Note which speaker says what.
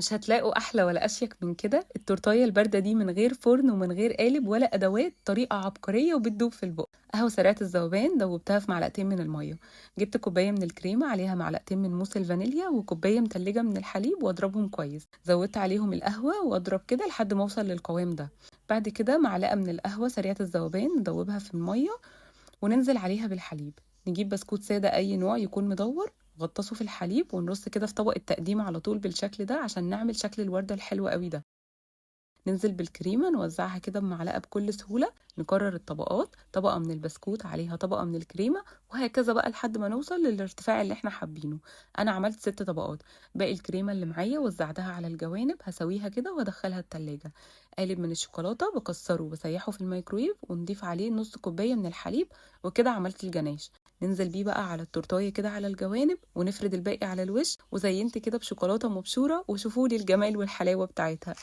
Speaker 1: مش هتلاقوا احلى ولا اشيك من كده. التورتايه البارده دي من غير فرن ومن غير قالب ولا ادوات، طريقه عبقريه وبتدوب في البق. قهوه سريعه الذوبان دوبتها في معلقتين من الميه. جبت كوبايه من الكريمه عليها معلقتين من موس الفانيليا وكوبايه متلجه من الحليب واضربهم كويس. زودت عليهم القهوه واضرب كده لحد ما اوصل للقوام ده. بعد كده معلقه من القهوه سريعه الذوبان ندوبها في الميه وننزل عليها بالحليب. نجيب بسكوت سادة أي نوع يكون مدور، غطسه في الحليب ونرص كده في طبق التقديم على طول بالشكل ده عشان نعمل شكل الوردة الحلو قوي ده. ننزل بالكريمة نوزعها كده بمعلقة بكل سهولة. نكرر الطبقات، طبقة من البسكوت عليها طبقة من الكريمة، وهكذا بقى لحد ما نوصل للارتفاع اللي احنا حابينه. انا عملت 6 طبقات. باقي الكريمة اللي معايا وزعتها على الجوانب، هسويها كده وادخلها التلاجة. قالب من الشوكولاتة بكسره وبسيحه في الميكرويف ونضيف عليه نص كوباية من الحليب، وكده عملت الجناش. ننزل بيه بقى على التورتايه كده على الجوانب ونفرد الباقي على الوش، وزينت كده بشوكولاتة مبشورة، وشوفولي الجمال والحلاوة بتاعتها.